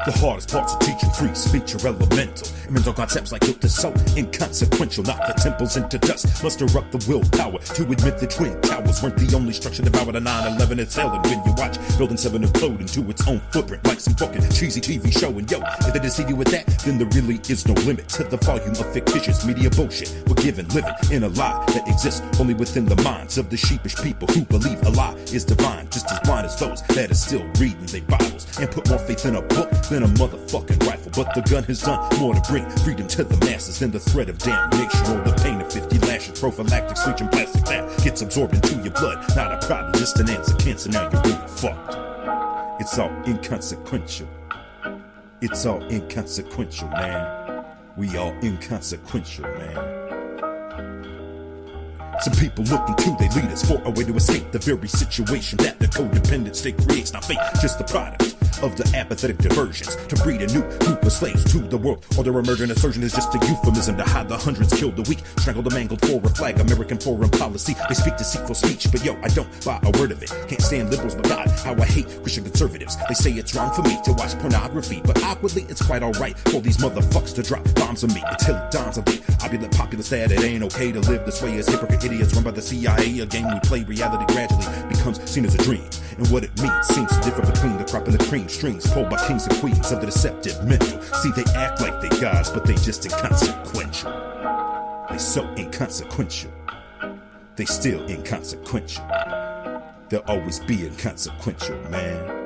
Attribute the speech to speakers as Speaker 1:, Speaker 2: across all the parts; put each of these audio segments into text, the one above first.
Speaker 1: The hardest parts of teaching free speech are elemental. It means all concepts like guilt is so inconsequential. Knock the temples into dust, muster up the willpower to admit the Twin Towers weren't the only structure devoured. A 9/11 is hell, and when you watch Building 7 implode into its own footprint like some fucking cheesy TV show. And yo, if they deceive you with that, then there really is no limit to the volume of fictitious media bullshit we're given, living in a lie that exists only within the minds of the sheepish people who believe a lie is divine, just as blind as those that are still reading their Bibles and put more faith in a book than a motherfucking rifle. But the gun has done more to bring freedom to the masses than the threat of damnation or the pain of 50 lashes. Prophylactic bleaching plastic that gets absorbed into your blood. Not a problem, just an answer. Cancer, now you're really fucked. It's all inconsequential. It's all inconsequential, man. We all inconsequential, man. Some people looking to their leaders for a way to escape the very situation that the codependent state creates. Not fate, just the product of the apathetic diversions to breed a new group of slaves to the world. Or their emergent insurgent is just a euphemism to hide the hundreds killed the weak, strangled and mangled for a flag. American foreign policy, they speak deceitful speech, but yo, I don't buy a word of it. Can't stand liberals, but God, how I hate Christian conservatives. They say it's wrong for me to watch pornography, but awkwardly it's quite alright for these motherfuckers to drop bombs on me until it dawns on me. Opulent populace that it ain't okay to live this way as hypocrite idiots run by the CIA. A game we play, reality gradually becomes seen as a dream, and what it means seems to differ between the crop and the cream. Strings pulled by kings and queens of the deceptive mental. See, they act like they gods, but they just inconsequential. They so inconsequential. They still inconsequential. They'll always be inconsequential, man.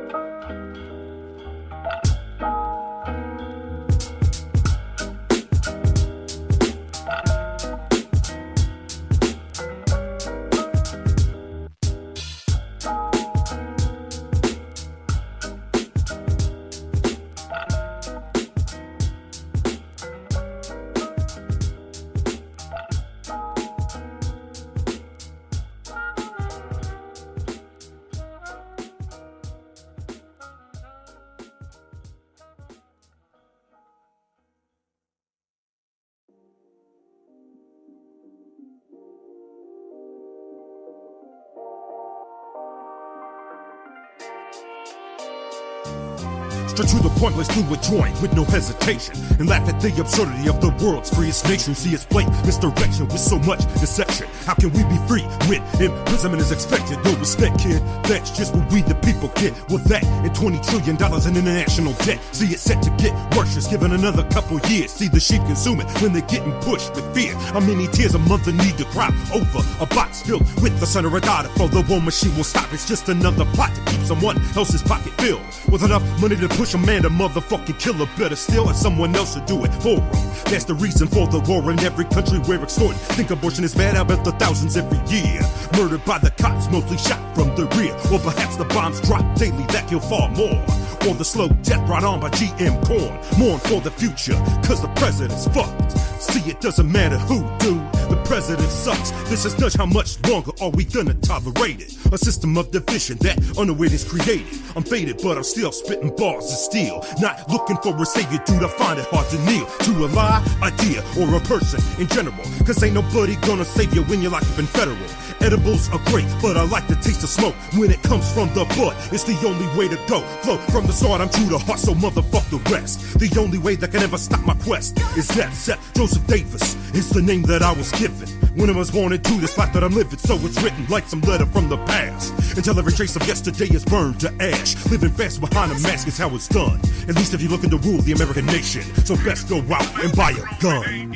Speaker 1: Straight to the point, let's do a joint with no hesitation and laugh at the absurdity of the world's freest nation. See, it's blatant misdirection with so much deception. How can we be free when imprisonment is expected? No respect, kid. That's just what we the people get. With that and $20 trillion in international debt. See, it's set to get worse, just given another couple years. See the sheep consume it when they're getting pushed with fear. How many tears a month they need to cry over a box filled with the son of a daughter for the war machine will stop. It's just another plot to keep someone else's pocket filled with enough money to push a man to motherfucking kill a better still, and someone else should do it for him. That's the reason for the war in every country we're extorting. Think abortion is bad? I bet the thousands every year murdered by the cops, mostly shot from the rear. Or perhaps the bombs drop daily that kill far more. Or the slow death brought on by GM corn. Mourn for the future, cause the president's fucked. See, it doesn't matter who do, the president sucks. This is just how much longer are we gonna tolerate it? A system of division that unaware is created. I'm faded, but I'm still spitting bars of steel. Not looking for a savior, dude, I find it hard to kneel to a lie, idea, or a person in general. Cause ain't nobody gonna save you when you're locked up in federal. Edibles are great, but I like the taste of smoke when it comes from the butt. It's the only way to go. Flow from the start, I'm true to heart, so motherfuck the rest. The only way that can ever stop my quest is death. Seth Joseph Davis is the name that I was given when I was born into this life that I'm living. So it's written like some letter from the past, until every trace of yesterday is burned to ash. Living fast behind a mask is how it's done, at least if you're looking to rule the American nation. So best go out and buy a gun.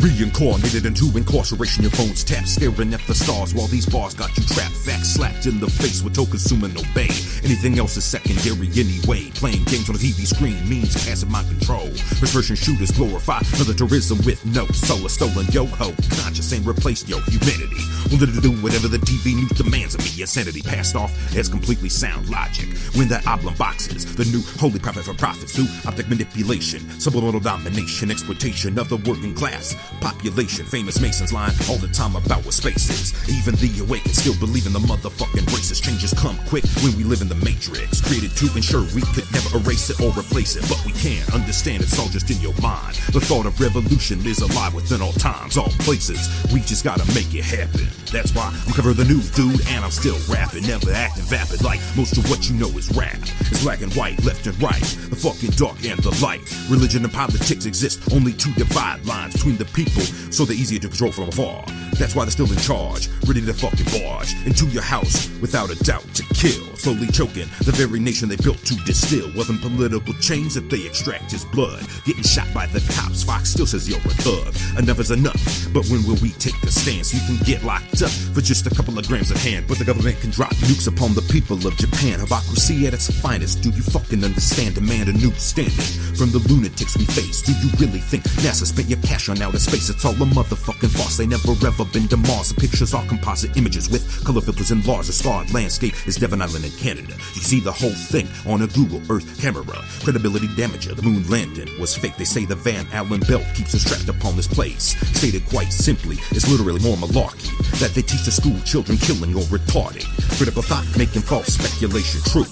Speaker 1: Reincarnated into incarceration, your phone's tapped, staring at the stars while these bars got you trapped. Facts slapped in the face with token consuming obey. Anything else is secondary anyway. Playing games on a TV screen means passive mind control. First-person shooters glorify militarism with no soul. A stolen yo-ho conscious ain't replaced your humanity. Only to do whatever the TV news demands of me. Insanity passed off as completely sound logic. When that oblong boxes, the new holy prophet for profits through optic manipulation, subliminal domination, exploitation of the working class population. Famous Masons lying all the time about what space is. Even the awake can still believe in the motherfucking races. Changes come quick when we live in the matrix, created to ensure we could never erase it or replace it. But we can't understand, it's all just in your mind. The thought of revolution is alive within all times, all places. We just gotta make it happen. That's why I'm covering the news, dude, and I'm still rapping. Never acting vapid like most of what you know is rap. It's black and white, left and right, the fucking dark and the light. Religion and politics exist only to divide lines between the people, so they're easier to control from afar. That's why they're still in charge, ready to fucking barge into your house without a doubt to kill. Slowly choking the very nation they built to distill. Wasn't political change that they extract his blood. Getting shot by the cops, Fox still says you're a thug. Enough is enough, but when will we take a stance? You can get locked up for just a couple of grams of hand, but the government can drop nukes upon the people of Japan. Hypocrisy at its finest. Do you fucking understand? Demand a new standard from the lunatics we face. Do you really think NASA spent your cash on outer space? It's all a motherfucking farce. They never ever been to Mars. The pictures are composite images with color filters and Lars. A scarred landscape is Devon Island in Canada. You can see the whole thing on a Google Earth camera. Credibility damager. The moon landing was fake. They say the Van Allen belt keeps us trapped upon this place. Stated quite simply, it's literally more malarkey that they teach the school children, killing or retarding. Critical thought making false speculation true.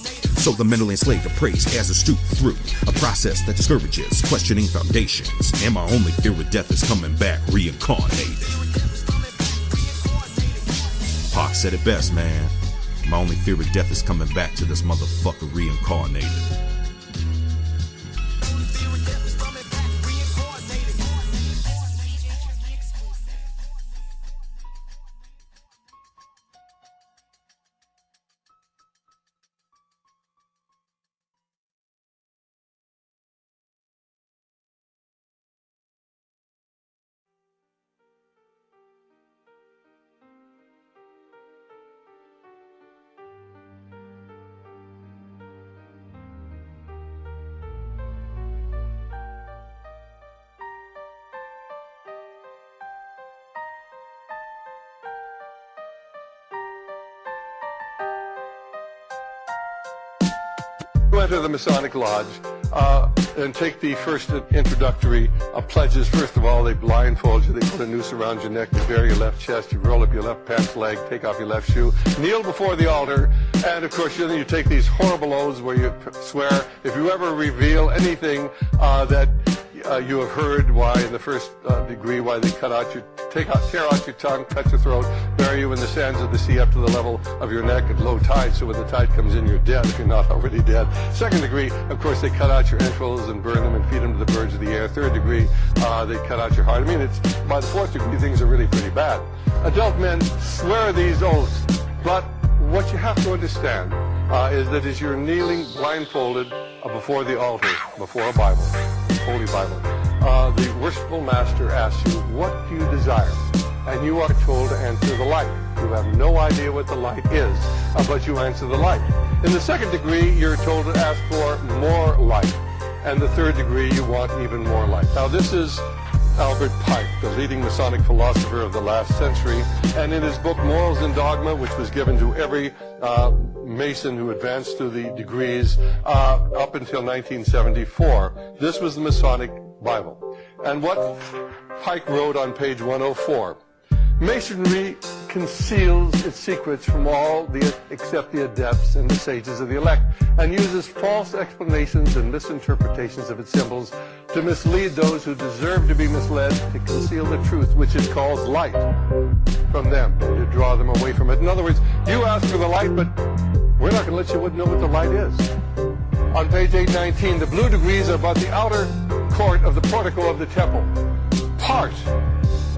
Speaker 1: So the mentally enslaved are praised as a stoop through a process that discourages questioning foundations. And my only fear of death is coming back reincarnated. Pac said it best, man. My only fear of death is coming back to this motherfucker reincarnated.
Speaker 2: You enter the Masonic Lodge and take the first introductory pledges. First of all, they blindfold you. They put a noose around your neck. They bare your left chest. You roll up your left pants leg. Take off your left shoe. Kneel before the altar. And, of course, you take these horrible oaths where you swear if you ever reveal anything that you have heard, why in the first degree, why they tear out your tongue, cut your throat, bury you in the sands of the sea up to the level of your neck at low tide, so when the tide comes in, you're dead if you're not already dead. Second degree, of course, they cut out your entrails and burn them and feed them to the birds of the air. Third degree, they cut out your heart. I mean, it's by the fourth degree, things are really pretty bad. Adult men swear these oaths, but what you have to understand is that as you're kneeling blindfolded before the altar, before a Bible, Holy Bible, the worshipful master asks you, what do you desire? And you are told to answer the light. You have no idea what the light is, but you answer the light. In the second degree, you're told to ask for more light. And the third degree, you want even more light. Now, this is Albert Pike, the leading Masonic philosopher of the last century, and in his book Morals and Dogma, which was given to every Mason who advanced through the degrees up until 1974, this was the Masonic Bible. And what Pike wrote on page 104, Masonry conceals its secrets from all except the adepts and the sages of the elect, and uses false explanations and misinterpretations of its symbols to mislead those who deserve to be misled, to conceal the truth, which it calls light, from them, to draw them away from it. In other words, you ask for the light, but we're not going to let you know what the light is. On page 819, the blue degrees are about the outer court of the portico of the temple. Part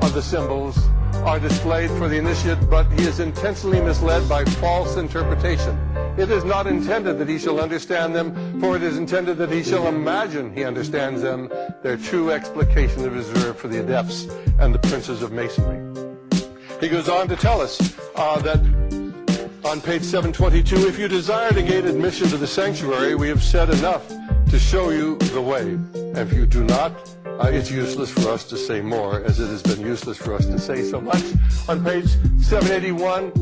Speaker 2: of the symbols are displayed for the initiate, but he is intentionally misled by false interpretation. It is not intended that he shall understand them, for it is intended that he shall imagine he understands them. Their true explication is reserved for the adepts and the princes of masonry. He goes on to tell us that on page 722, if you desire to gain admission to the sanctuary, we have said enough to show you the way. And if you do not, it's useless for us to say more, as it has been useless for us to say so much. On page 781,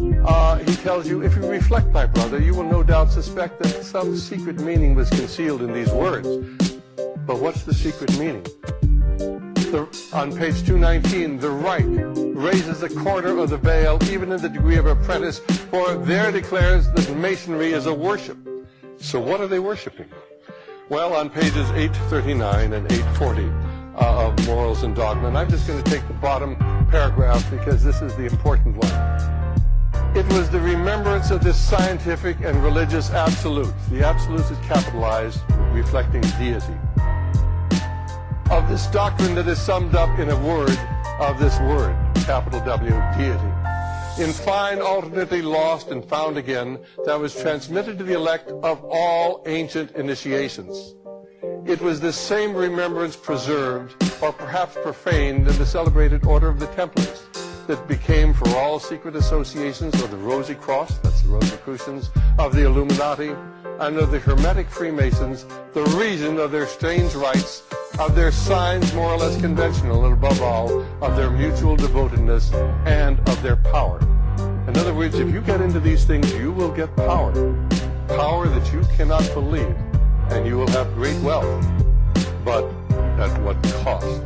Speaker 2: he tells you, if you reflect, my brother, you will no doubt suspect that some secret meaning was concealed in these words. But what's the secret meaning? On page 219, the right raises a corner of the veil, even in the degree of apprentice, for there declares that masonry is a worship. So what are they worshiping? Well, on pages 839 and 840 of Morals and Dogma, and I'm just going to take the bottom paragraph because this is the important one. It was the remembrance of this scientific and religious absolute. The absolute is capitalized, reflecting deity. Of this doctrine that is summed up in a word of this word, capital W, deity. In fine, alternately lost and found again, that was transmitted to the elect of all ancient initiations. It was this same remembrance preserved, or perhaps profaned, in the celebrated Order of the Templars, that became for all secret associations of the Rosy Cross, that's the Rosicrucians, of the Illuminati, and of the Hermetic Freemasons, the reason of their strange rites, of their signs more or less conventional, and above all, of their mutual devotedness and of their power. In other words, if you get into these things, you will get power. Power that you cannot believe, and you will have great wealth. But at what cost?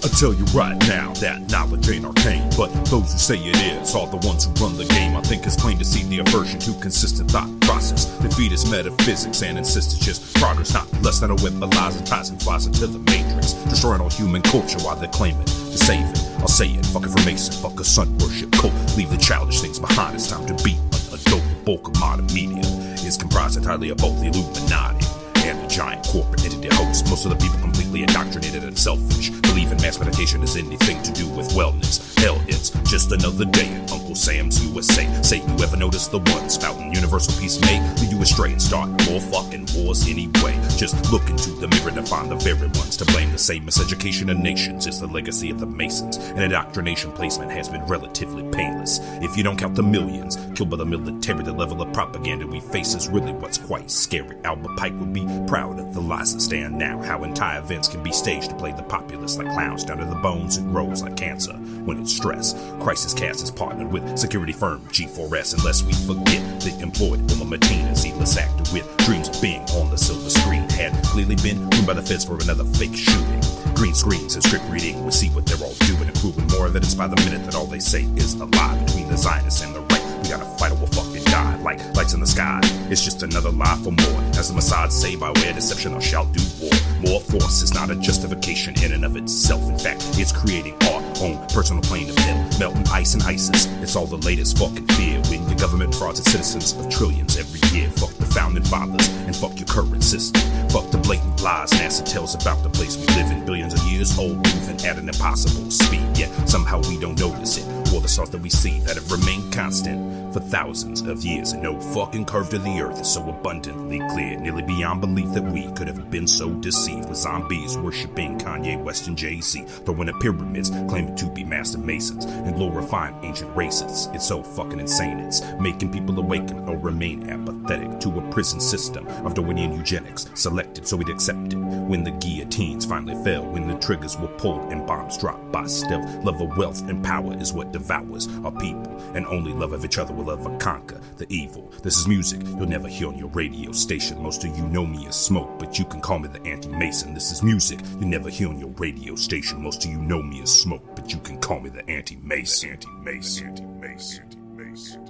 Speaker 1: I tell you right now that knowledge ain't arcane, but those who say it is are the ones who run the game. I think it's plain to see the aversion to consistent thought process. They feed us metaphysics and insist it's just progress, not less than a whip of lies and ties and flies into the matrix, destroying all human culture while they're claiming to save it. I'll say it, fuck it for Mason, fuck a sun worship cult. Leave the childish things behind, it's time to beat an adult. The bulk of modern media is comprised entirely of both the Illuminati and the giant corporate entity host. Most of the people completely indoctrinated and selfish, believe in mass medication as anything to do with wellness. Hell, it's just another day in Uncle Sam's USA. Say you ever notice the one spouting universal peace may lead you astray and start more fucking wars anyway. Just look into the mirror to find the very ones to blame. The same miseducation of nations is the legacy of the Masons, and indoctrination placement has been relatively painless. If you don't count the millions killed by the military, the level of propaganda we face is really what's quite scary. Albert Pike would be proud of the lies that stand now, how entire events can be staged to play the populace like clowns. Down to the bones, it grows like cancer when it's stressed. Crisis Cast is partnered with security firm G4S, unless we forget they employed Wilma Martinez, heedless actor with dreams of being on the silver screen, had clearly been ruined by the feds for another fake shooting. Green screens and script reading, we see what they're all doing, accruing more evidence by the minute that all they say is a lie. Between the Zionists and the right, we gotta fight or we'll fucking die. Like lights in the sky, it's just another lie for more. As the Mossad say, by way of deception, I shall do war. More force is not a justification in and of itself. In fact, it's creating our own personal plane of hell. Melting ice and ISIS, it's all the latest fucking fear. When your government frauds its citizens of trillions every year. Fuck the founding fathers and fuck your current system. Fuck the blatant lies NASA tells about the place we live in. Billions of years old, moving at an impossible speed. Yet somehow we don't notice it. Or the stars that we see that have remained constant for thousands of years. And no fucking curve to the earth is so abundantly clear, nearly beyond belief that we could have been so deceived. With zombies worshipping Kanye West and Jay-Z, throwing at pyramids, claiming to be master masons, and glorifying ancient races. It's so fucking insane, it's making people awaken or remain apathetic to a prison system of Darwinian eugenics, selected so we'd accept it. When the guillotines finally fell, when the triggers were pulled and bombs dropped by stealth, love of wealth and power is what devours our people, and only love of each other will will ever conquer the evil. This is music you'll never hear on your radio station. Most of you know me as Smoke, but you can call me the Anti-Mason. This is music you'll never hear on your radio station. Most of you know me as Smoke, but you can call me the Anti-Mason. Anti-Mason. Anti-Mason. Anti-Mason.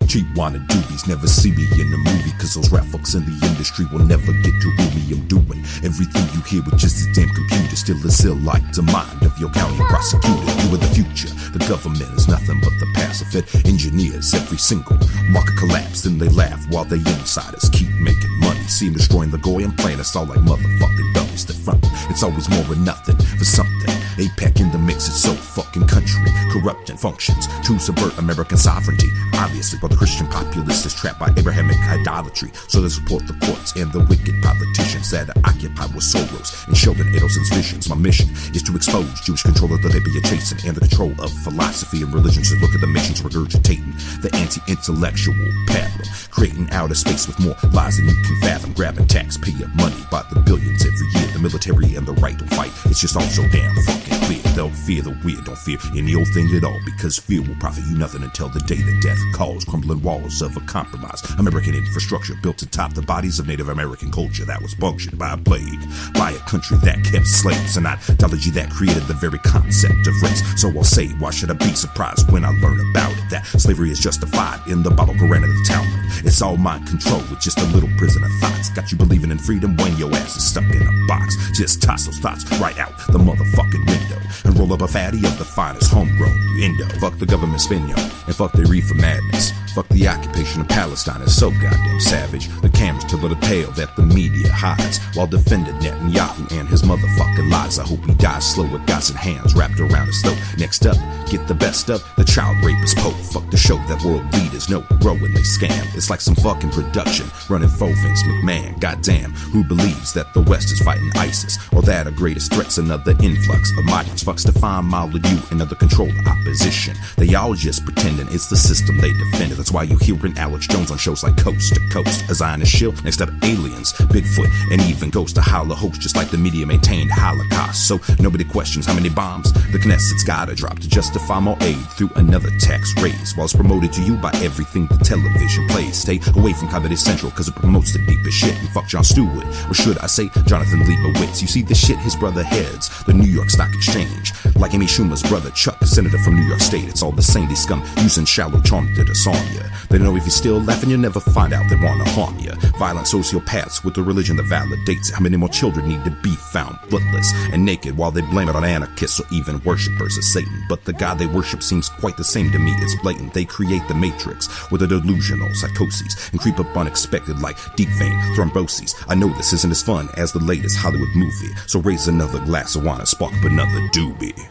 Speaker 3: Cheap wanna doobies never see me in a movie, cause those rap fucks in the industry will never get to who me. I'm doing everything you hear with just a damn computer. Still a ill like the mind of your county prosecutor. You are the future, the government is nothing but the past. If it engineers every single market collapse, then they laugh while they insiders keep making money. See them destroying the goy and playing us all like motherfucking dummies. The front, it's always more or nothing for something. APEC in the mix, it's so fucking country corrupt and functions to subvert American sovereignty. Obviously, while the Christian populace is trapped by Abrahamic idolatry, so they support the courts and the wicked politicians that are occupied with Soros and Sheldon Adelson's visions. My mission is to expose Jewish control of the labia chasing and the control of philosophy and religion. So look at the nations regurgitating the anti-intellectual pattern, creating outer space with more lies than you can fathom, grabbing taxpayer money by the billions every year. The military and the right don't fight, it's just all so damn fucking clear. They'll fear the weird, don't fear any old thing at all, because fear will profit you nothing until the day that death calls. Crumbling walls of a compromise American infrastructure built atop the bodies of Native American culture that was punctured by a plague, by a country that kept slaves, an ideology that created the very concept of race. So I'll say, why should I be surprised when I learn about it, that slavery is justified in the Bible, Quran, and the Talmud? It's all mind control with just a little prison of thoughts. Got you believing in freedom when your ass is stuck in a box. Just toss those thoughts right out the motherfucking window and roll up a fatty of the finest homegrown Indo. Fuck the government spin, yo, and fuck their reefer madness. Fuck the occupation of Palestine, it's so goddamn savage. The cameras tell the tale that the media hides while defending Netanyahu and his motherfucking lies. I hope he dies slow with God's hands wrapped around his throat. Next up, get the best of the child rapist Pope. Fuck the show that world leaders know, growing they scam. It's like some fucking production running for Vince McMahon. Goddamn, who believes that the West is fighting ISIS, or that our greatest threat's another influx of migrants? Fucks define mild you and other controlled opposition. They all just pretending it's the system they defended. That's why you hearing Alex Jones on shows like Coast to Coast, a Zionist shield. Next up, aliens, Bigfoot, and even Ghost to holler hoax, just like the media maintained Holocaust. So nobody questions how many bombs the Knesset's gotta drop to justify more aid through another tax raise, while it's promoted to you by everything the television plays. Stay away from Comedy Central, cause it promotes the deepest shit. And fuck Jon Stewart, or should I say Jonathan Leibowitz? You see the shit his brother heads the New York Stock Exchange, like Amy Schumer's brother Chuck, senator from New York State. It's all the same, these scum using shallow charm to disarm ya. They know if you're still laughing, you'll never find out they wanna harm ya. Violent sociopaths with a religion that validates it. How many more children need to be found footless and naked while they blame it on anarchists or even worshippers of Satan? But the God they worship seems quite the same to me. It's blatant. They create the matrix with a delusional psychoses and creep up unexpected like deep vein thromboses. I know this isn't as fun as the latest Hollywood movie, so raise another glass of wine and spark up another doobie.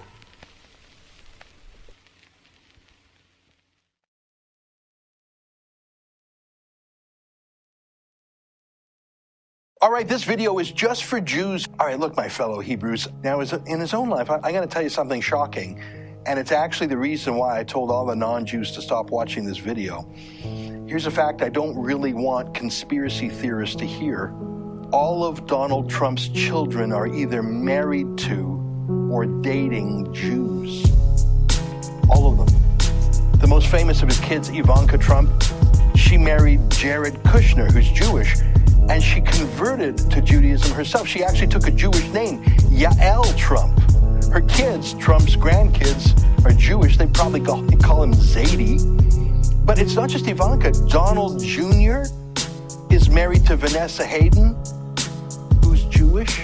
Speaker 4: All right, this video is just for Jews. All right, look, my fellow Hebrews. Now, in his own life, I'm going to tell you something shocking, and it's actually the reason why I told all the non-Jews to stop watching this video. Here's a fact I don't really want conspiracy theorists to hear. All of Donald Trump's children are either married to or dating Jews. All of them. The most famous of his kids, Ivanka Trump, she married Jared Kushner, who's Jewish, and she converted to Judaism herself. She actually took a Jewish name, Yael Trump. Her kids, Trump's grandkids, are Jewish. They probably call him Zadie. But it's not just Ivanka. Donald Jr. is married to Vanessa Hayden, who's Jewish.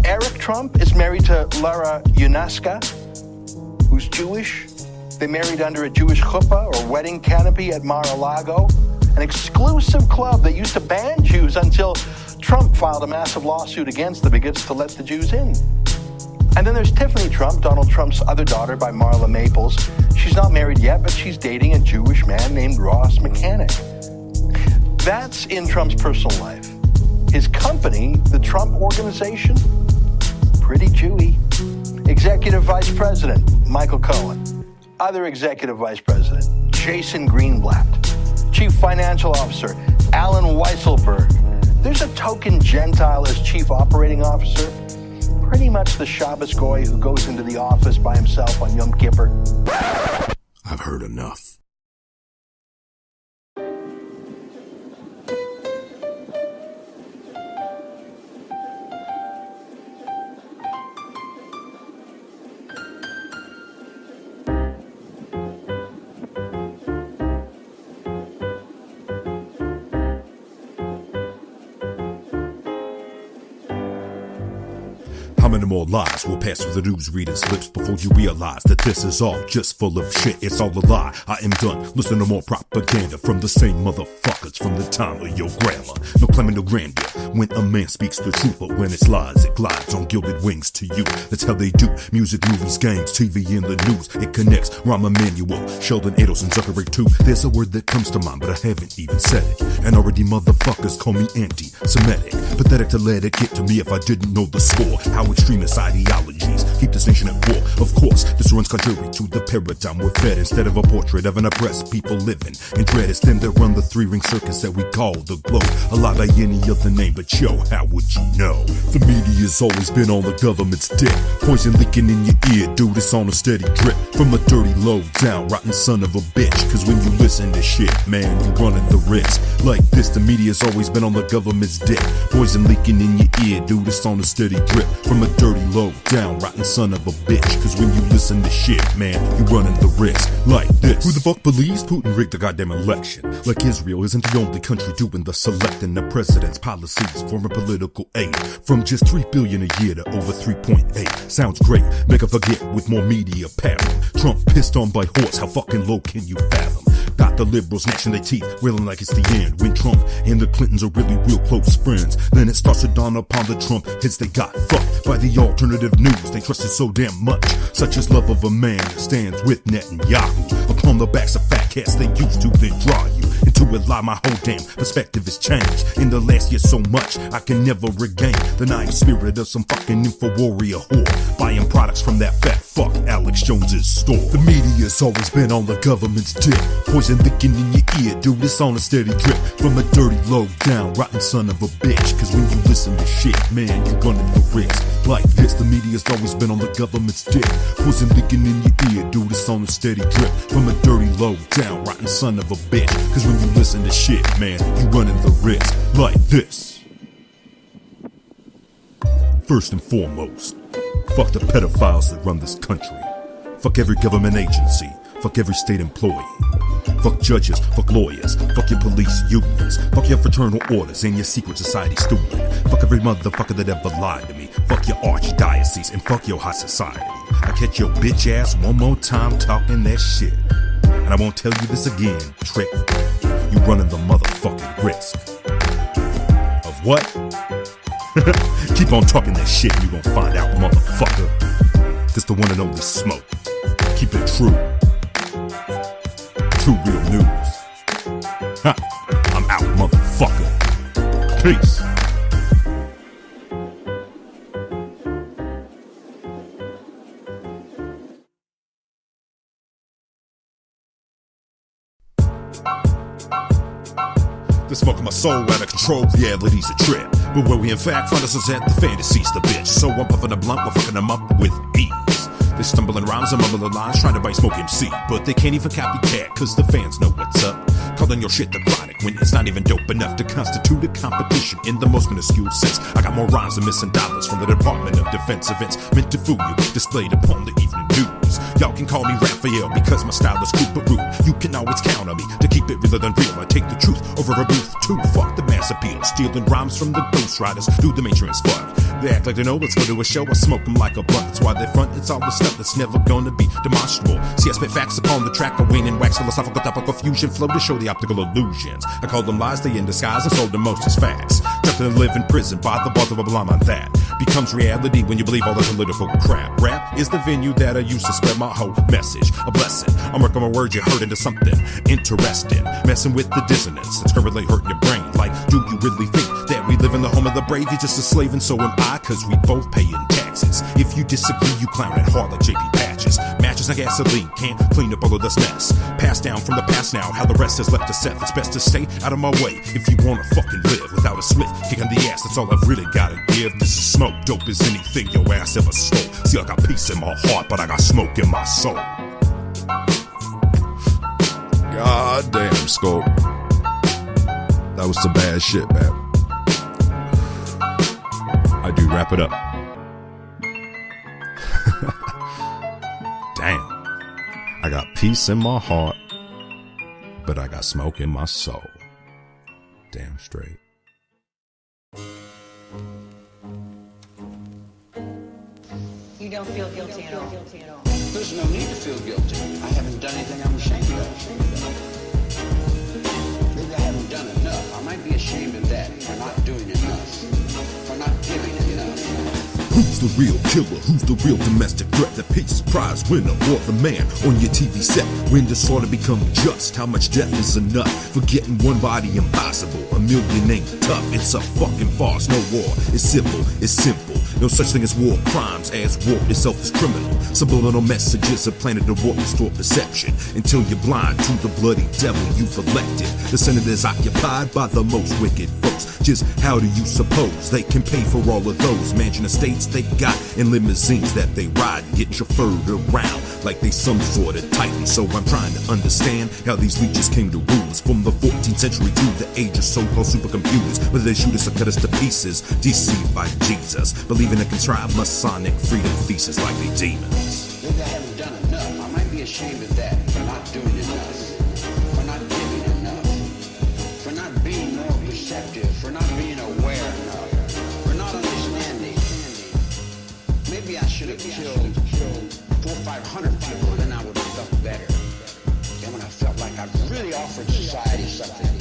Speaker 4: Eric Trump is married to Lara Yunaska, who's Jewish. They married under a Jewish chuppah or wedding canopy at Mar-a-Lago, an exclusive club that used to ban Jews until Trump filed a massive lawsuit against them against to let the Jews in. And then there's Tiffany Trump, Donald Trump's other daughter by Marla Maples. She's not married yet, but she's dating a Jewish man named Ross Mechanic. That's in Trump's personal life. His company, the Trump Organization, pretty Jewy. Executive Vice President, Michael Cohen. Other Executive Vice President, Jason Greenblatt. Chief Financial Officer, Alan Weisselberg. There's a token Gentile as Chief Operating Officer. Pretty much the Shabbos goy who goes into the office by himself on Yom Kippur.
Speaker 3: I've heard enough. How many more lies will pass through the newsreader's lips before you realize that this is all just full of shit? It's all a lie. I am done listening to more propaganda from the same motherfuckers from the time of your grandma. No claiming no grandeur when a man speaks the truth, but when it's lies, it glides on gilded wings to you. That's how they do. Music, movies, games, TV, and the news. It connects Rahm Emanuel, Sheldon Adelson, Zuckerberg too. There's a word that comes to mind, but I haven't even said it. And already motherfuckers call me anti-Semitic. Pathetic to let it get to me if I didn't know the score. How extremist ideologies keep this nation at war. Of course, this runs contrary to the paradigm we're fed. Instead of a portrait of an oppressed people living in dread, it's them that run the three-ring circus that we call the globe. A lie by any other name, but yo, how would you know? The media's always been on the government's dick. Poison leaking in your ear, dude, it's on a steady drip. From a dirty, low down, rotten son of a bitch. Cause when you listen to shit, man, you running the risk. Like this, the media's always been on the government's dick. Poison leaking in your ear, dude, it's on a steady drip. From a dirty, low down, rotten son of a bitch. Cause when you listen to shit, man, you running the risk. Like this. Who the fuck believes Putin rigged the goddamn election? Like Israel isn't the only country doing the selecting. The president's policies, foreign political aid, from just $3 billion a year to over 3.8. Sounds great, make her forget with more media pattern. Trump pissed on by horse, how fucking low can you fathom? Got the liberals gnashing their teeth, wailing like it's the end. When Trump and the Clintons are really real close friends, then it starts to dawn upon the Trump heads they got fucked by the alternative news they trusted so damn much. Such as love of a man that stands with Netanyahu upon the backs of fat cats they used to then draw you into a lie. My whole damn perspective has changed in the last year so much I can never regain the naive spirit of some fucking info warrior whore buying products from that fat fuck Alex Jones's store. The media's always been on the government's dick. Poison licking in your ear, dude, it's on a steady drip. From a dirty, low down, rotten son of a bitch. Cause when you listen to shit, man, you're running the risk. Like this, the media's always been on the government's dick. Poison licking in your ear, dude, it's on a steady drip. From a dirty, low down, rotten son of a bitch. Cause when you listen to shit, man, you're running the risk. Like this. First and foremost, fuck the pedophiles that run this country. Fuck every government agency. Fuck every state employee. Fuck judges, fuck lawyers, fuck your police unions. Fuck your fraternal orders and your secret society student. Fuck every motherfucker that ever lied to me. Fuck your archdiocese and fuck your high society. I catch your bitch ass one more time talking that shit. And I won't tell you this again, trick. You running the motherfucking risk. Of what? Keep on talking that shit and you gon' find out, motherfucker. This the one and only Smoke. Keep it true. True real news. Ha! I'm out, motherfucker. Peace. The smoke of my soul out of control, reality's a trip. But where we in fact find us is at the fantasies, the bitch. So I'm puffing a blunt, we're fucking them up with ease. They stumbling rhymes and mumbling lines, trying to bite Smoke MC. But they can't even copycat, cause the fans know what's up. Calling your shit the chronic when it's not even dope enough to constitute a competition in the most minuscule sense. I got more rhymes than missing dollars from the Department of Defense events meant to fool you, displayed upon the evening news. Y'all can call me Raphael because my style is cool but rude. You can always count on me to keep it realer than real. I take the truth over a booth too. Fuck the mass appeal, stealing rhymes from the Ghost Riders. Do the mainstream's fuck. They act like they know, let's go to a show. I smoke them like a blunt. That's why they front. It's all the stuff that's never gonna be demonstrable. See, I spit facts upon the track. I wane and wax philosophical topical fusion flow to show the optical illusions. I call them lies, they in disguise and sold them most as facts. trapped and live in prison by the bars of a blah on that becomes reality when you believe all the political crap. Rap is the venue that I use to spread my whole message. A blessing. I'm working my words you heard into something interesting. Messing with the dissonance that's currently hurting your brain. Like, do you really think that we live in the home of the brave? You're just a slave and so am I, cause we both paying taxes. If you disagree, you clown at hard like JP Patches. Matches like gasoline can't clean up all of this mess. Passed down from the past now, how the rest is left to Seth. It's best to stay out of my way if you wanna fucking live without a Smith kicking the ass. That's all I've really gotta give. This is smoke, dope as anything your ass ever stole. See, I got peace in my heart, but I got smoke in my soul.
Speaker 5: God damn, Scope. That was some bad shit, man.
Speaker 3: I do wrap it up. Damn. I got peace in my heart, but I got smoke in my soul. Damn straight.
Speaker 6: You don't feel guilty at all.
Speaker 7: There's no need to feel guilty. I haven't done anything I'm ashamed of. Maybe I haven't done enough. I might be ashamed of that for not doing enough, for not giving enough.
Speaker 3: Who's the real killer? Who's the real domestic threat? The peace prize winner or the man on your TV set? When does slaughter become just? How much death is enough? For getting one body impossible, a million ain't tough. It's a fucking farce, no war. It's simple, it's simple. No such thing as war crimes, as war itself is criminal. Subliminal messages are planted to warp, distort perception until you're blind to the bloody devil you've elected. The Senate is occupied by the most wicked folks. Just how do you suppose they can pay for all of those mansion estates they got and limousines that they ride and get chauffeured around like they some sort of titan? So I'm trying to understand how these leeches came to rule us from the 14th century to the age of so-called supercomputers. Whether they shoot us or cut us to pieces, deceived by Jesus, believing in a contrived Masonic freedom thesis like they demons.
Speaker 7: Maybe I haven't done enough. I might be ashamed of that for not doing enough, for not giving enough, for not being more perceptive, for not being aware enough, for not understanding. Maybe I should have killed 400 or 500 people, then I would have felt better. Then when I felt like I've really offered society something.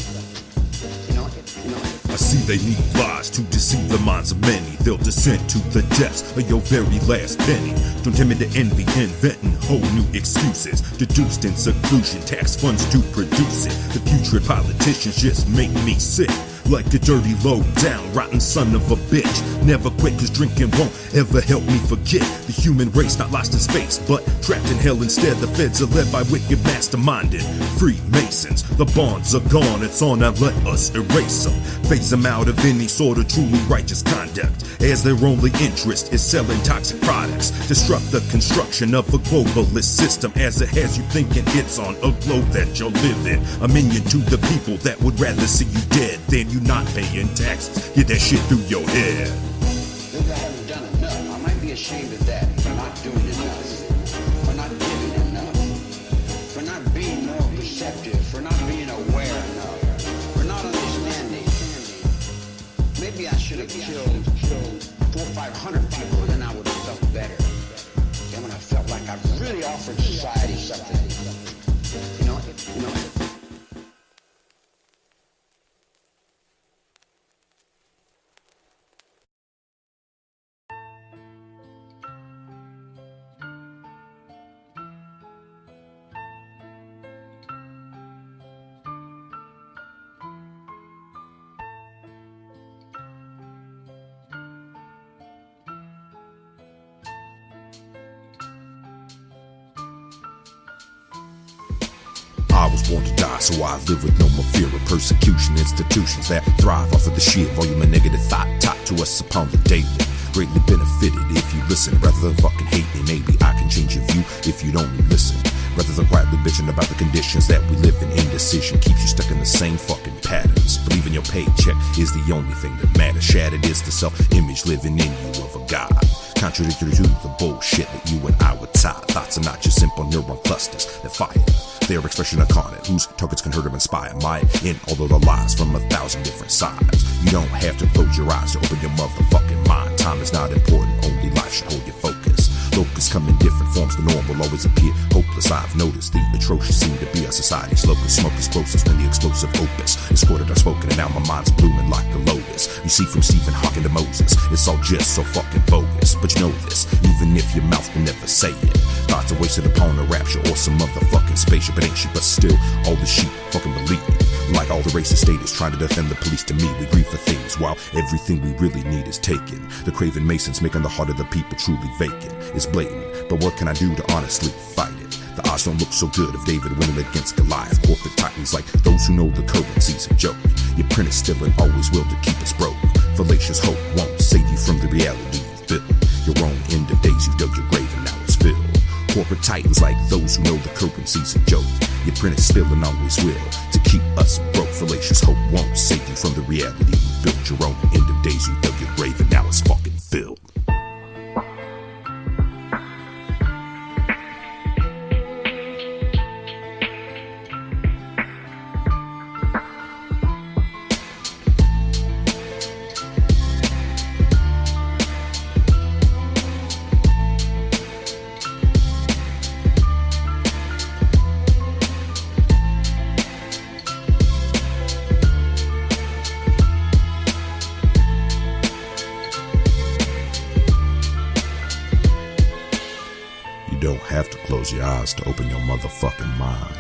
Speaker 3: I see they need lies to deceive the minds of many. They'll descend to the depths of your very last penny. Don't tempt me to envy, inventing whole new excuses. Deduced in seclusion, tax funds to produce it. The putrid politicians just make me sick. Like a dirty, low-down, rotten son of a bitch. Never quit, cause drinking won't ever help me forget the human race, not lost in space, but trapped in hell instead. The feds are led by wicked, masterminded Freemasons. The bonds are gone, it's on, now let us erase them. Phase them out of any sort of truly righteous conduct, as their only interest is selling toxic products. Disrupt the construction of a globalist system, as it has you thinking it's on a globe that you'll live in. A minion to the people that would rather see you dead than you not paying taxes. Get that shit through your head.
Speaker 7: Maybe I haven't done enough. I might be ashamed of that for not doing enough, for not giving enough, for not being more perceptive, for not being aware enough, for not understanding. Maybe I should have killed 400 or 500 people, then I would have felt better. Then when I felt like I've really offered society something. You know.
Speaker 3: I was born to die, so I live with no more fear of persecution. Institutions that thrive off of the sheer volume of negative thought taught to us upon the daily. Greatly benefited if you listen, rather than fucking hate me. Maybe I can change your view if you'd only listen. Rather than quietly bitching about the conditions that we live in, indecision keeps you stuck in the same fucking patterns. Believing your paycheck is the only thing that matters. Shattered is the self-image living in you of a god. Contradictory to the bullshit that you and I were taught. Thoughts are not just simple neuron clusters that fire. Their expression incarnate, whose targets can hurt or inspire my in all of the lies from 1,000 different sides. You don't have to close your eyes to open your motherfucking mind. Time is not important, only life should hold your focus. Locusts come in different conforms the norm will always appear hopeless. I've noticed the atrocious seem to be our society's locus. Smoke is closest when the explosive opus is quoted or spoken, and now my mind's blooming like a lotus. You see, from Stephen Hawking to Moses, it's all just so fucking bogus. But you know this, even if your mouth will never say it, thoughts are wasted upon a rapture or some motherfucking spaceship. It ain't shit, but still, all the sheep fucking believe. Like all the racist status trying to defend the police, to me, we grieve for things while everything we really need is taken. The craven masons making the heart of the people truly vacant. It's blatant, but what can I do to honestly fight it? The odds don't look so good of David winning against Goliath. Corporate titans like those who know the currency's a joke. Your print is still and always will to keep us broke. Fallacious hope won't save you from the reality you've built. Your own end of days, you've dug your grave and now it's filled. Corporate titans like those who know the currency's a joke. Your print is still and always will to keep us broke. Fallacious hope won't save you from the reality you built. Your own end of days, you dug your grave and now it's fucking filled. You don't have to close your eyes to open your motherfucking mind.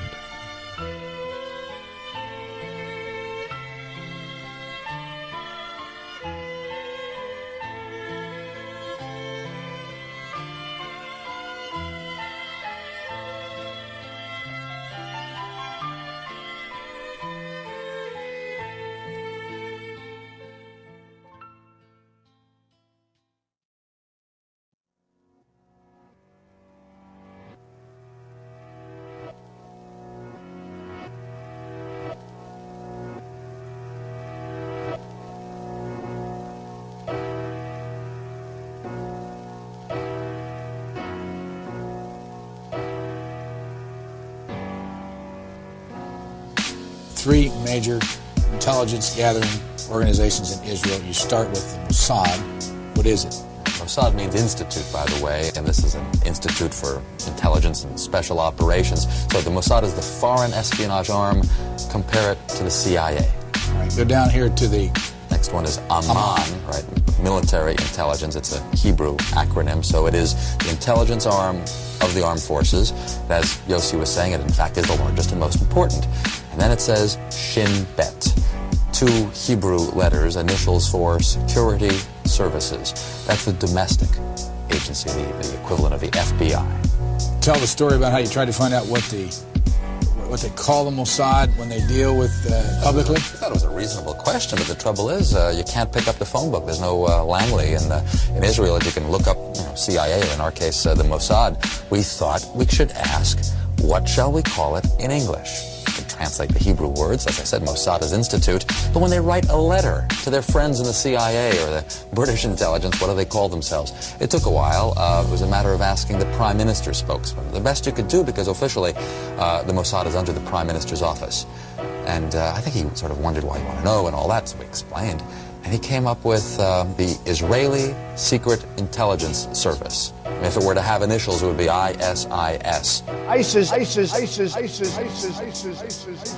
Speaker 8: Three major intelligence gathering organizations in Israel. You start with the Mossad. What is it?
Speaker 9: Mossad means institute, by the way, and this is an institute for intelligence and special operations. So the Mossad is the foreign espionage arm. Compare it to the CIA.
Speaker 8: All right, go down here to the...
Speaker 9: Next one is Amman, right? Military intelligence. It's a Hebrew acronym, so it is the intelligence arm of the armed forces. As Yossi was saying, it in fact is the largest and most important. And then it says Shin Bet, two Hebrew letters, initials for security services. That's the domestic agency, the equivalent of the FBI.
Speaker 8: Tell the story about how you tried to find out what they call the Mossad when they deal with publicly.
Speaker 9: I thought it was a reasonable question, but the trouble is you can't pick up the phone book. There's no Langley in Israel that you can look up, CIA, or in our case, the Mossad. We thought we should ask, what shall we call it in English? Translate the Hebrew words, as I said, Mossad is institute, but when they write a letter to their friends in the CIA or the British intelligence, what do they call themselves? It took a while. It was a matter of asking the Prime Minister's spokesman. The best you could do, because officially the Mossad is under the Prime Minister's office. And I think he sort of wondered why you want to know and all that, so we explained. And he came up with the Israeli Secret Intelligence Service. And if it were to have initials, it would be ISIS.
Speaker 8: ISIS, ISIS, ISIS, ISIS, ISIS, ISIS, ISIS, ISIS.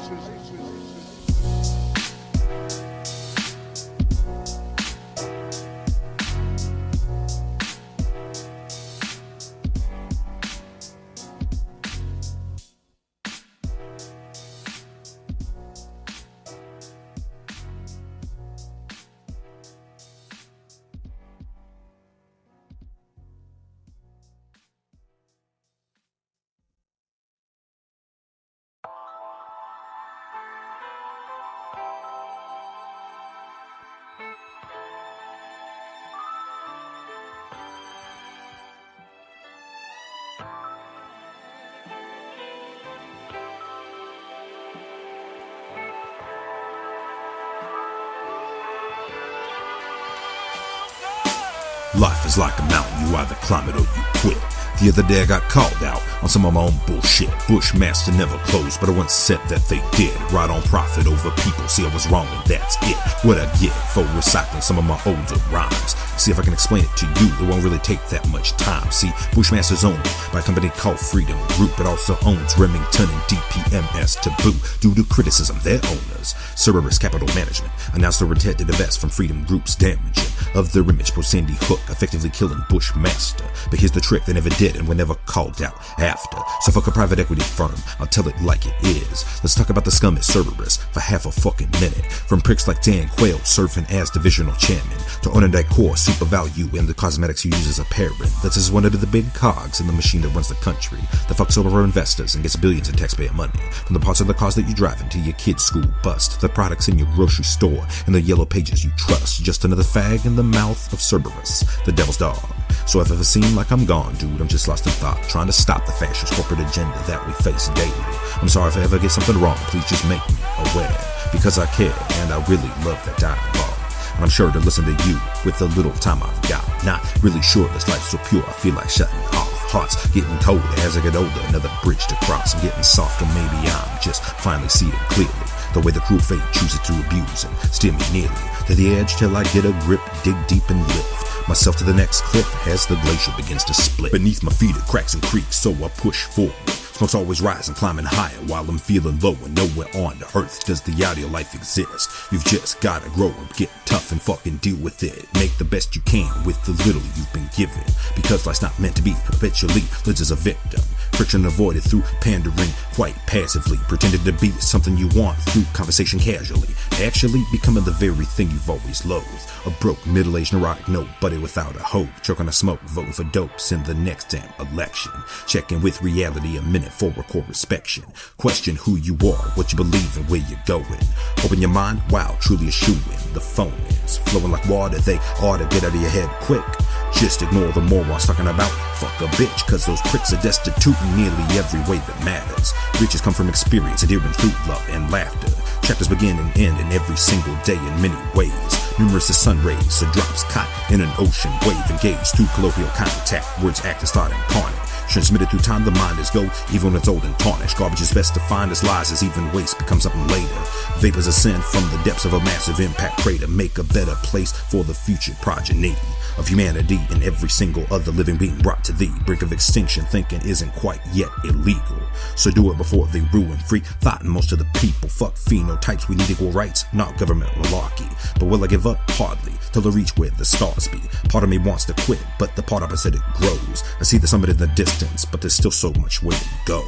Speaker 3: Life is like a mountain, you either climb it or you quit. The other day I got called out on some of my own bullshit. Bushmaster never closed, but I once said that they did. Right on profit over people, see I was wrong and that's it. What I get for recycling some of my older rhymes. See if I can explain it to you, it won't really take that much time. See, Bushmaster's owned by a company called Freedom Group. It also owns Remington and DPMS to boot. Due to criticism, their owners, Cerberus Capital Management, announced they intend to divest from Freedom Group's damaging of their image for Sandy Hook, effectively killing Bushmaster. But here's the trick, they never did and were never called out after. So fuck a private equity firm, I'll tell it like it is. Let's talk about the scum at Cerberus for half a fucking minute. From pricks like Dan Quayle serving as divisional chairman, to owning that core super value in the cosmetics he uses as a parent. That's just one of the big cogs in the machine that runs the country, that fucks over our investors and gets billions in taxpayer money. From the parts of the cars that you drive into your kid's school bus, to the products in your grocery store and the yellow pages you trust. Just another fag in the mouth of Cerberus, the devil's dog. So if it ever seemed like I'm gone, dude, I'm just lost in thought, trying to stop the fascist corporate agenda that we face daily. I'm sorry if I ever get something wrong, please just make me aware, because I care and I really love that dialogue. And I'm sure to listen to you with the little time I've got. Not really sure this life's so pure, I feel like shutting off. Heart's getting colder as I get older, another bridge to cross. I'm getting softer, maybe I'm just finally seeing clearly the way the cruel fate chooses to abuse and steer me nearly to the edge till I get a grip, dig deep and lift myself to the next cliff as the glacier begins to split. Beneath my feet it cracks and creaks, so I push forward. Smoke's always rising, climbing higher while I'm feeling low, and nowhere on the earth does the ideal life exist. You've just gotta grow up, get tough and fucking deal with it. Make the best you can with the little you've been given, because life's not meant to be perpetually lived as a victim. Friction avoided through pandering quite passively, pretending to be something you want through conversation casually, actually becoming the very thing you've always loathed. A broke, middle-aged, neurotic nobody without a hope, choking on smoke, voting for dopes in the next damn election. Checking with reality a minute for a core inspection. Question who you are, what you believe, and where you're going. Open your mind, wow, truly a shoe-in. The phone is flowing like water, they ought to get out of your head quick. Just ignore the morons talking about fuck a bitch, cause those pricks are destitute in nearly every way that matters. Riches come from experience, adhering through love and laughter. Chapters begin and end in every single day in many ways. Numerous as sun rays, so drops caught in an ocean wave, engaged through colloquial contact. Words act as thought incarnate. Transmitted through time, the mind is gold, even when it's old and tarnished. Garbage is best defined as lies, as even waste becomes something later. Vapors ascend from the depths of a massive impact crater, make a better place for the future progeny of humanity and every single other living being brought to the brink of extinction. Thinking isn't quite yet illegal, so do it before they ruin free thought in most of the people. Fuck phenotypes, we need equal rights, not government malarkey. But will I give up? Hardly, till I reach where the stars be. Part of me wants to quit, but the part opposite it grows. I see the summit in the distance, but there's still so much way to go.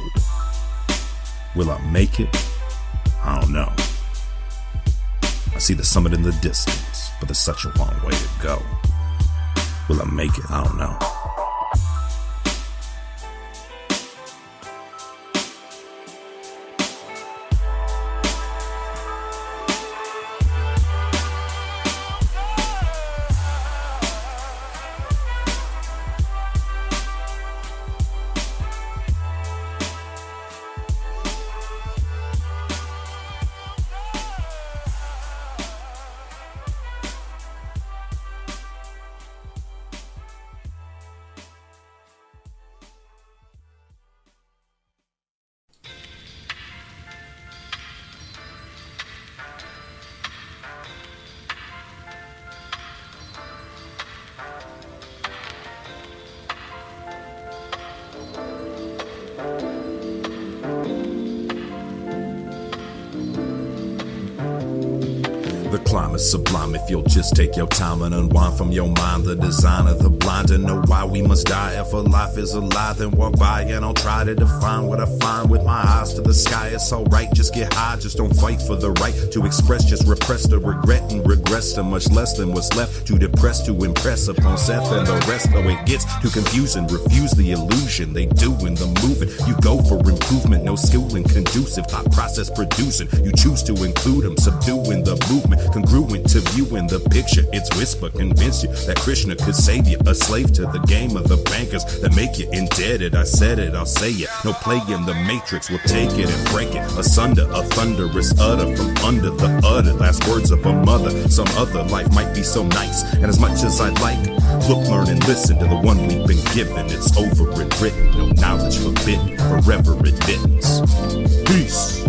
Speaker 3: Will I make it? I don't know. I see the summit in the distance, but there's such a long way to go. Will I make it? I don't know. The climate's sublime if you'll just take your time and unwind from your mind. The design of the blind and know why we must die. If a life is alive, then walk by and I'll try to define what I find with my eyes to the sky. It's alright, just get high, just don't fight for the right to express. Just repress the regret and regress to much less than what's left. Too depressed to impress upon Seth and the rest. Though it gets too confusing, refuse the illusion they do in the moving. You go for improvement, no schooling conducive. Thought process producing, you choose to include them, subduing the movement. Congruent congruent to view in the picture. It's whisper convince you that Krishna could save you, a slave to the game of the bankers that make you indebted. I said it, I'll say it. No play in the matrix, we'll take it and break it asunder. A thunderous utter from under the utter last words of a mother. Some other life might be so nice, and as much as I'd like, look, learn, and listen to the one we've been given. It's over and written, no knowledge forbidden, forever admittance. Peace.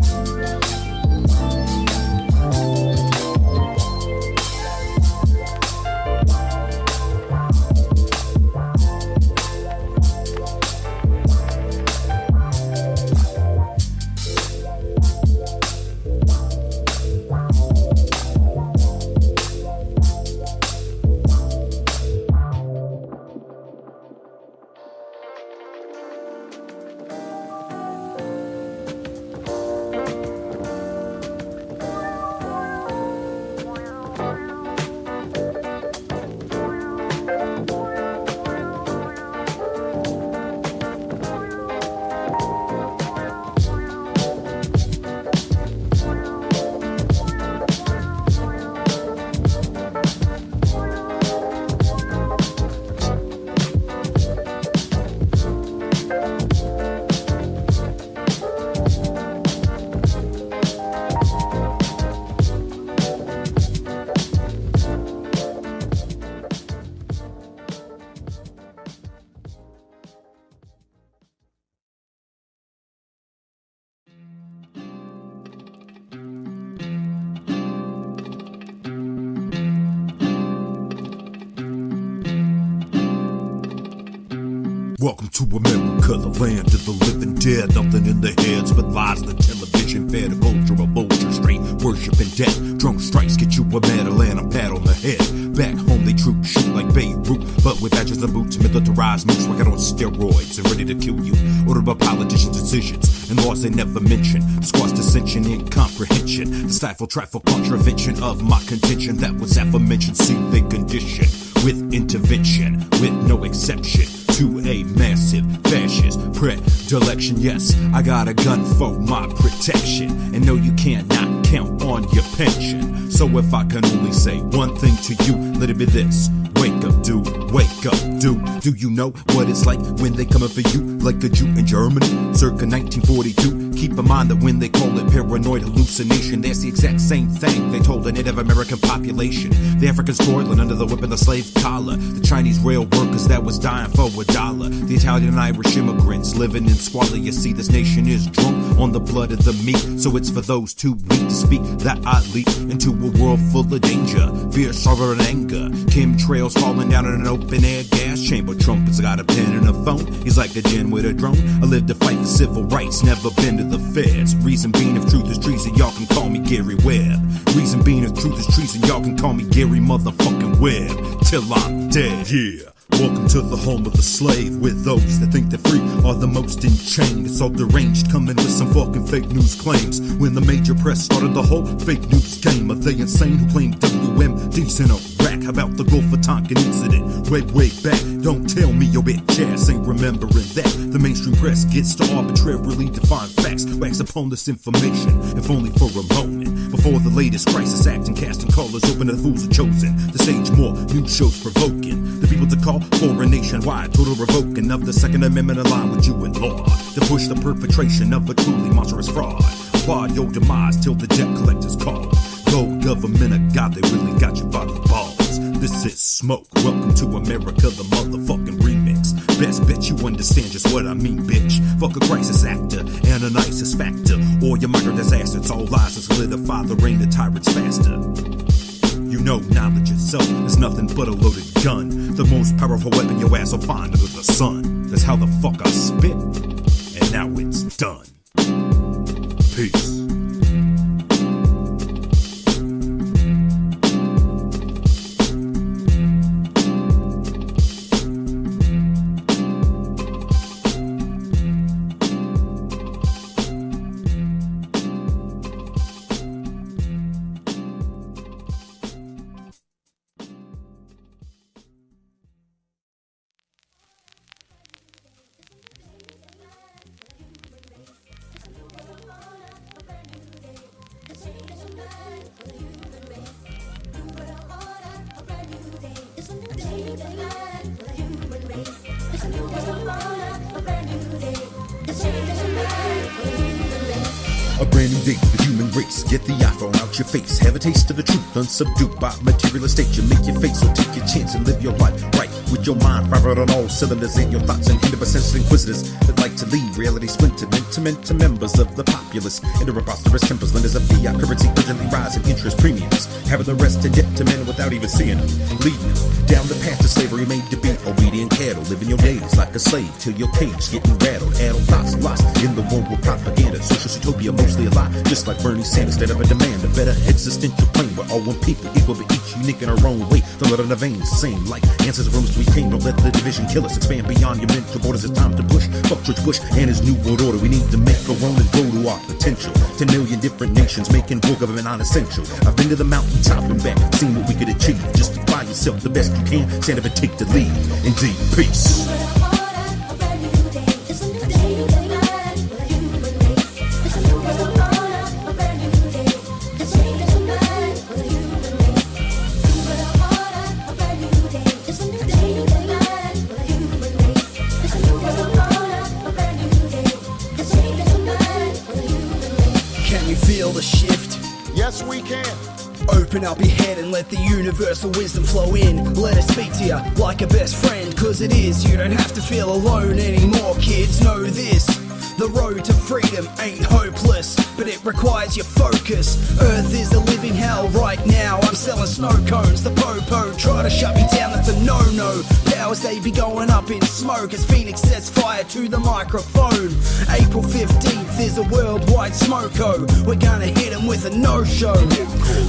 Speaker 3: Welcome to America, the land of the living dead. Nothing in the heads but lies. The television fed a culture of vulture, straight worship and death. Drunk strikes get you a medal and a pat on the head. Back home they troop shoot like Beirut, but with badges and boots, militarized mooks working on steroids and ready to kill you. Ordered by politicians' decisions and laws they never mention. Squash dissension, incomprehension. The stifle, trifle, contravention of my contention that was aforementioned. See the condition with intervention, with no exception to a massive fascist predilection. Yes, I got a gun for my protection, and no, you can't not count on your pension. So if I can only say one thing to you, let it be this: wake up, dude, wake up, dude. Do you know what it's like when they come up for you like a Jew in Germany, circa 1942? Keep in mind that when they call it paranoid hallucination, that's the exact same thing they told the Native American population. The Africans toiling under the whip and the slave collar, the Chinese rail workers that was dying for $1, the Italian and Irish immigrants living in squalor. You see, this nation is drunk on the blood of the meat, so it's for those too weak to speak that I leap into a world full of danger, fear, sorrow, and anger. Chemtrails falling down in an open-air gas chamber. Trump has got a pen and a phone, he's like a gin with a drone. I live to fight for civil rights, never been to the feds. Reason being, if truth is treason, y'all can call me Gary Webb. Reason being, if truth is treason, y'all can call me Gary motherfucking Webb, till I'm dead. Yeah. Welcome to the home of the slave, with those that think they're free are the most in chain. It's all deranged, coming with some fucking fake news claims. When the major press started the whole fake news game, are they insane who claim WMD's in Iraq? How about the Gulf of Tonkin incident way back? Don't tell me your bitch ass ain't remembering that. The mainstream press gets to arbitrarily define facts, wax upon this information, if only for a moment. Before the latest crisis act and casting callers open to the fools are chosen. The stage more news shows provoking the people to call for a nationwide total revoking of the Second Amendment in line with you and law, to push the perpetration of a truly monstrous fraud. Applaud your demise till the debt collectors call. Go government of God, they really got you by the balls. This is Smoke, welcome to America, the motherfucking remix. Best bet you understand just what I mean, bitch. Fuck a crisis actor and an ISIS factor, or your micro disaster. It's all lies to solidify the reign of tyrants faster. You know knowledge itself is nothing but a loaded gun, the most powerful weapon your ass will find under the sun. That's how the fuck I spit, and now it's done. Peace. A brand new day for the human race. Get the iPhone out your face. Have a taste of the truth, unsubdued by materialist state. You make your face, so take your chance and live your life right with your mind fired on all cylinders and your thoughts hindered by senseless inquisitors that like to leave reality splintered to members of the populace. In the preposterous tempers, lenders of fiat currency urgently rising interest premiums, having the rest in debt to men without even seeing them, leading them down the path to slavery, made to be obedient cattle, living your days like a slave till your cage getting rattled. Addled thoughts lost in the world with propaganda, social utopia mostly a lie, just like Bernie Sanders. Instead of a demand, a better existential plane where all one people equal but each unique in our own way. Don't let our veins same like answers rooms we came. Don't let the division kill us. Expand beyond your mental borders. It's time to push. Fuck George Bush and his new world order. We need to make our own and grow to our potential. 10 million different nations making war government non-essential. I've been to the mountaintop and back, seen what we could achieve. Justify yourself the best you can. Stand up and take the lead. Indeed, peace.
Speaker 10: Yes, we can.
Speaker 11: Open up your head and let the universal wisdom flow in. Let it speak to you like a best friend, cause it is. You don't have to feel alone anymore, kids, know this. The road to freedom ain't hopeless, but it requires your focus. Earth is a living hell right now. I'm selling snow cones, the popo try to shut me down, that's a no-no. Powers they be going up in smoke as Phoenix sets fire to the microphone. April 15th is a worldwide smoko. We're gonna hit them with a no-show.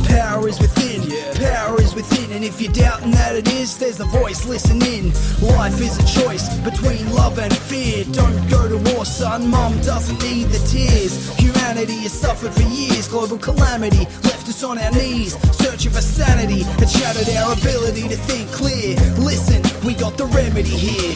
Speaker 11: Power is within, power is within, and if you're doubting that it is, there's a voice, listen in. Life is a choice between love and fear. Don't go to war, son. Mom doesn't need the tears. Humanity has suffered for years. Global calamity left us on our knees, searching for sanity. It shattered our ability to think clear. Listen, we got the remedy here.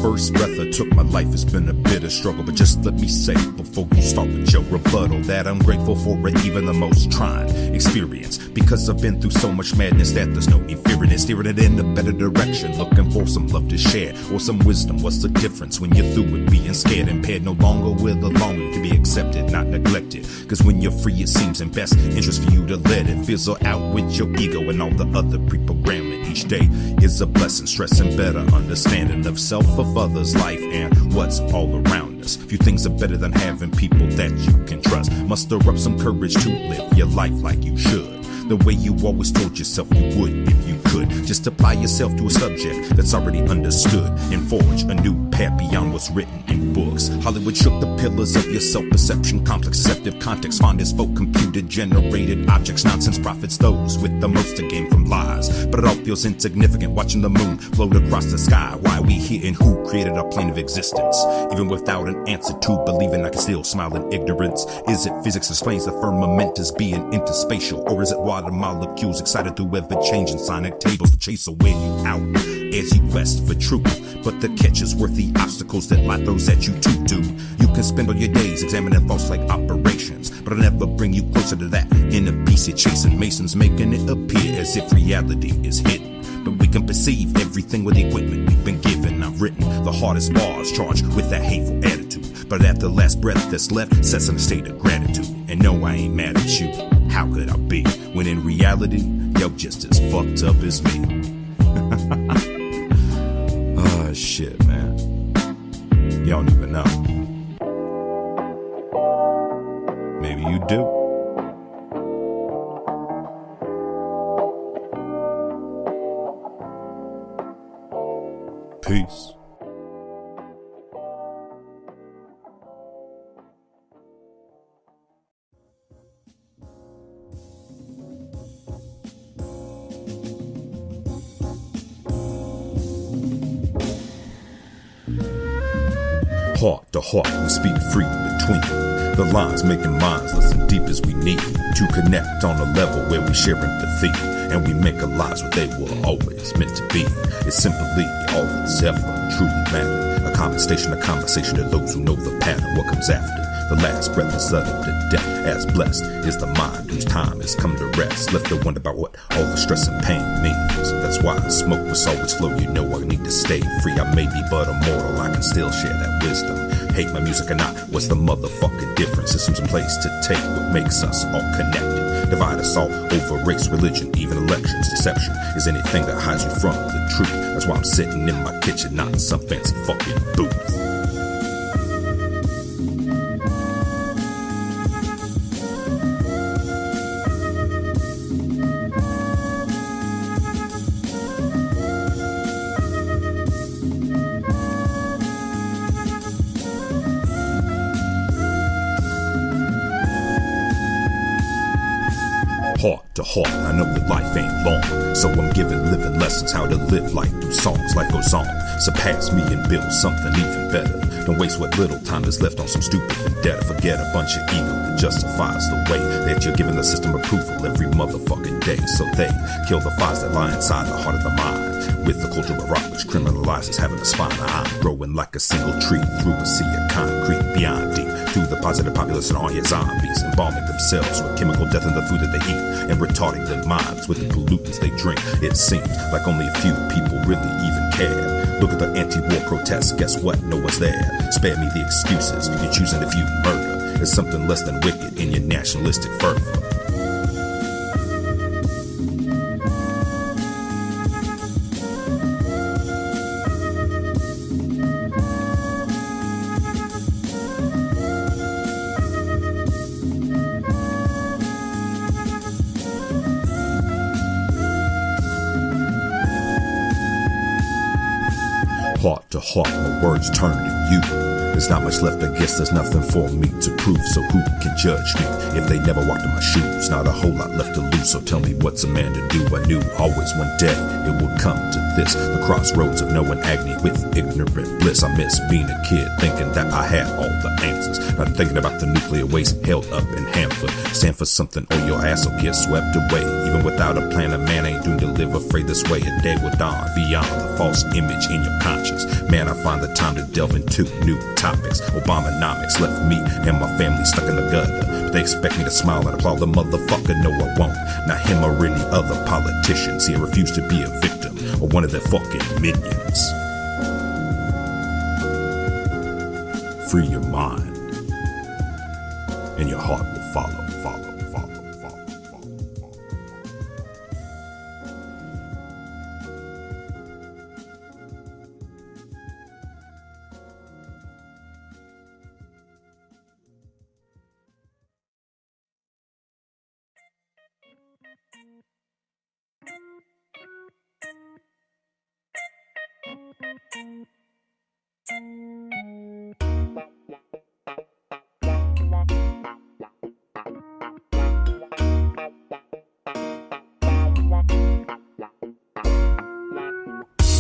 Speaker 3: First breath I took, my life has been a bitter struggle. But just let me say, before you start with your rebuttal, that I'm grateful for it, even the most trying experience. Because I've been through so much madness that there's no need fearing it. Steering it in a better direction, looking for some love to share or some wisdom. What's the difference when you're through with being scared, impaired, no longer with a longing to be accepted, not neglected? Cause when you're free, it seems in best interest for you to let it fizzle out with your ego and all the other pre-programming. Each day is a blessing, stressing better understanding of self, of others' life, and what's all around us. Few things are better than having people that you can trust. Muster up some courage to live your life like you should, the way you always told yourself you would if you could. Just apply yourself to a subject that's already understood and forge a new path beyond what's written in books. Hollywood shook the pillars of your self-perception, complex, deceptive context, fondest folk, computer-generated objects, nonsense prophets, those with the most to gain from lies. But it all feels insignificant watching the moon float across the sky. Why are we here and who created our plane of existence? Even without an answer to believing, I can still smile in ignorance. Is it physics explains the firmament as being interspatial, or is it water molecules excited through ever-changing sonic tables to chase away you out as you quest for truth? But the catch is worth the obstacles that life throws at you to do. You can spend all your days examining false like operations, but it'll never bring you closer to that inner peace you're chasing. Masons making it appear as if reality is hidden, but we can perceive everything with the equipment we've been given. I've written the hardest bars charged with that hateful attitude, but at the last breath that's left sets in a state of gratitude. And no, I ain't mad at you. How could I be when in reality you're just as fucked up as me? Oh shit, man. You don't even know. Maybe you do? Peace. Heart to heart, we speak freely between the lines, making minds listen deep as we need to connect on a level where we share empathy and we make our lives what they were always meant to be. It's simply all that's ever truly matter. A conversation to those who know the pattern. What comes after the last breath is uttered to death. As blessed is the mind whose time has come to rest, left to wonder about what all the stress and pain means. That's why smoke must always flow. You know I need to stay free. I may be but a mortal, I can still share that wisdom. Hate my music or not, what's the motherfucking difference? Systems in place to take what makes us all connected. Divide us all over race, religion, even elections. Deception is anything that hides you from the truth. That's why I'm sitting in my kitchen, not in some fancy fucking booth. Heart to heart, I know that life ain't long, so I'm giving living lessons how to live life through songs. Life goes on, surpass me and build something even better. Don't waste what little time is left on some stupid vendetta. Forget a bunch of ego that justifies the way that you're giving the system approval every motherfucking day. So they kill the fires that lie inside the heart of the mind, with the culture of rock which criminalizes having a spine. I'm growing like a single tree through a sea of concrete, beyond deep to the positive populace and all your zombies, embalming themselves with chemical death in the food that they eat and retarding their minds with the pollutants they drink. It seems like only a few people really even care. Look at the anti-war protests, guess what? No one's there. Spare me the excuses, you're choosing to view murder as something less than wicked in your nationalistic fervor. Heart to heart, my words turn to you. There's not much left, I guess there's nothing for me to prove. So who can judge me if they never walked in my shoes? Not a whole lot left to lose, so tell me what's a man to do? I knew always one day it would come to this, the crossroads of knowing agony with ignorant bliss. I miss being a kid, thinking that I had all the answers, not thinking about the nuclear waste held up in Hanford. Stand for something or your ass will get swept away. Even without a plan, a man ain't doomed to live afraid this way. A day will dawn beyond the false image in your conscience. Man, I find the time to delve into new topics. Obamanomics left me and my family stuck in the gutter, but they expect me to smile and applaud the motherfucker. No, I won't. Not him or any other politician. See, I refuse to be a victim or one of their fucking minions. Free your mind, and your heart will follow.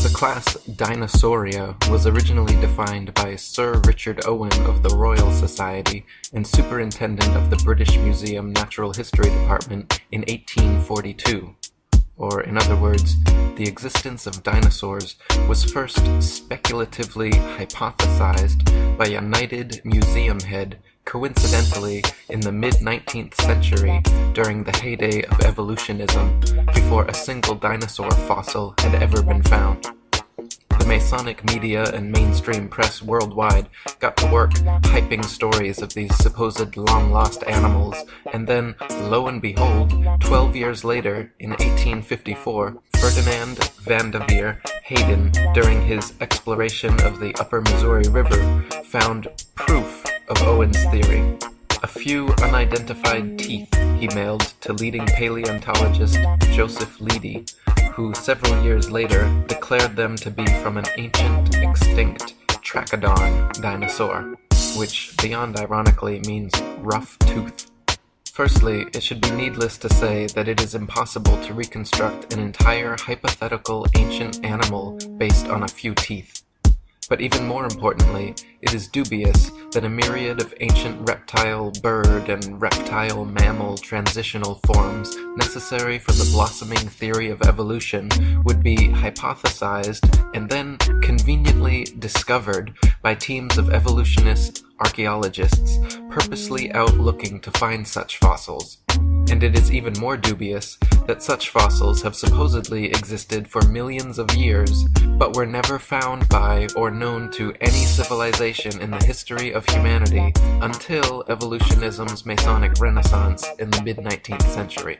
Speaker 10: The class Dinosauria was originally defined by Sir Richard Owen of the Royal Society and Superintendent of the British Museum Natural History Department in 1842. Or, in other words, the existence of dinosaurs was first speculatively hypothesized by a knighted museum head coincidentally in the mid-19th century during the heyday of evolutionism, before a single dinosaur fossil had ever been found. The Masonic media and mainstream press worldwide got to work hyping stories of these supposed long-lost animals, and then, lo and behold, 12 years later, in 1854, Ferdinand van de Veer Hayden, during his exploration of the upper Missouri River, found proof of Owen's theory. a few unidentified teeth he mailed to leading paleontologist Joseph Leidy, who several years later declared them to be from an ancient, extinct Trachodon dinosaur, which, beyond ironically, means rough tooth. Firstly, it should be needless to say that it is impossible to reconstruct an entire hypothetical ancient animal based on a few teeth. But even more importantly, it is dubious that a myriad of ancient reptile, bird, and reptile mammal transitional forms necessary for the blossoming theory of evolution would be hypothesized and then conveniently discovered by teams of evolutionist archaeologists purposely out looking to find such fossils. And it is even more dubious that such fossils have supposedly existed for millions of years, but were never found by or known to any civilization in the history of humanity until evolutionism's Masonic Renaissance in the mid-19th century.